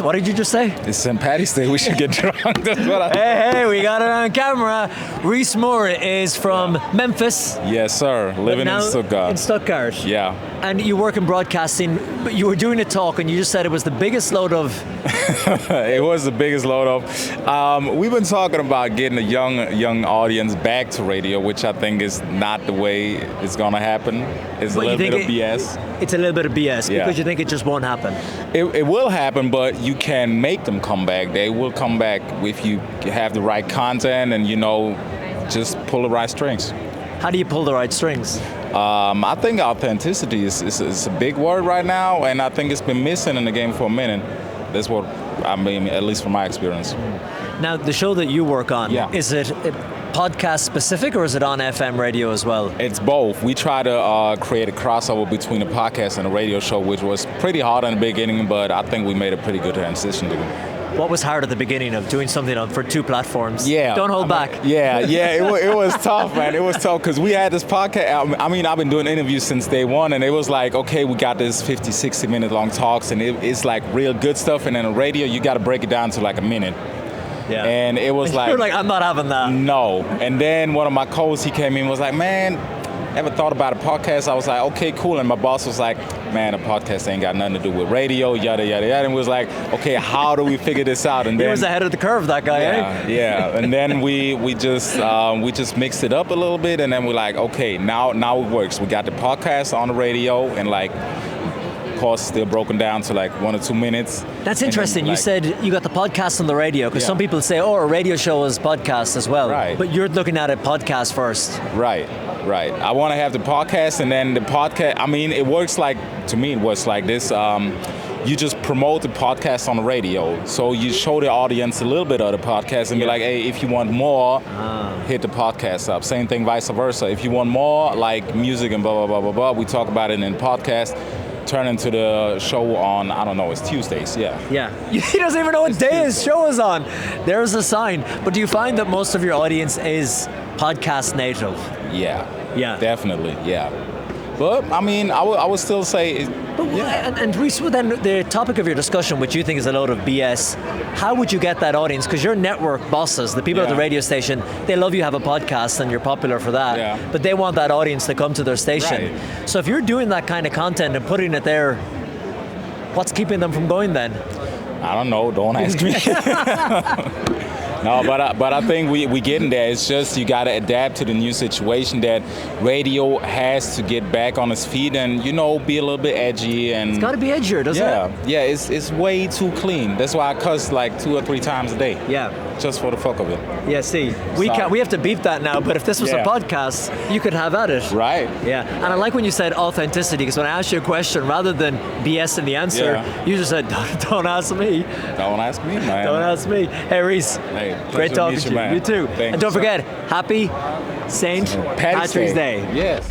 what did you just say? It's St. Patty's Day. We should get drunk. That's what I... Hey, we got it on camera. Reece Moore is from Memphis. Yes, sir. Living in Stuttgart. In Stuttgart. Yeah. And you work in broadcasting, but you were doing a talk and you just said it was the biggest load of... It was the biggest load of. We've been talking about getting a young audience back to radio, which I think is not the way it's going to happen. It's a little bit of BS. It's a little bit of BS Yeah. because you think it just won't happen. It will happen, but you can make them come back. They will come back if you have the right content and, just pull the right strings. How do you pull the right strings? I think authenticity is a big word right now, and I think it's been missing in the game for a minute. That's what I mean, at least from my experience. Now, the show that you work on, Yeah. is it podcast specific or is it on FM radio as well? It's both. We try to create a crossover between a podcast and a radio show, which was pretty hard in the beginning, but I think we made a pretty good transition to it. What was hard at the beginning of doing something for two platforms? Yeah. Don't hold back. It was tough, man. It was tough because we had this podcast. I mean, I've been doing interviews since day one, and it was like, okay, we got this 50, 60-minute long talks, and it's like real good stuff, and then on radio, you got to break it down to like a minute. Yeah. And it was like... You're like, I'm not having that. No. And then one of my co-hosts, he came in and was like, man, ever thought about a podcast? I was like, okay, cool. And my boss was like, man, a podcast ain't got nothing to do with radio, yada, yada, yada. And we was like, okay, how do we figure this out? And he then, was ahead of the curve, that guy, Yeah. And then we just mixed it up a little bit, and then we're like, okay, now it works. We got the podcast on the radio, and of course, still broken down to like 1 or 2 minutes. That's interesting. You said you got the podcast on the radio, because some people say, a radio show is podcast as well. Right. But you're looking at it podcast first. Right. I want to have the podcast, and then the podcast, I mean, it works like, to me, it works like this. You just promote the podcast on the radio. So you show the audience a little bit of the podcast and be like, hey, if you want more, hit the podcast up. Same thing, vice versa. If you want more, like music and blah, blah, blah, blah, blah, we talk about it in podcast. Turn into the show on, I don't know, it's Tuesdays, yeah. He doesn't even know what day his show is on. There's a sign. But do you find that most of your audience is podcast native? Yeah. Yeah. Definitely, yeah. But, I mean, I would still say... And Reece, then the topic of your discussion, which you think is a load of BS, how would you get that audience? Because your network bosses, the people at the radio station, they love you have a podcast and you're popular for that. Yeah. But they want that audience to come to their station. Right. So if you're doing that kind of content and putting it there, what's keeping them from going then? I don't know. Don't ask me. No, but I think we getting there. It's just you got to adapt to the new situation that radio has to get back on its feet and be a little bit edgy and. It's got to be edgier, doesn't it? Yeah. It's way too clean. That's why I cuss like 2 or 3 times a day. Yeah. Just for the fuck of it. Yeah. See, we have to beep that now. But if this was a podcast, you could have at it. Right. Yeah. And I like when you said authenticity, because when I asked you a question, rather than BS in the answer, you just said, "Don't ask me." Don't ask me, man. Don't ask me. Hey, Reece. Hey, great talking to you. Man. You too. Thanks, and don't forget, happy St. Patrick's Day. Yes.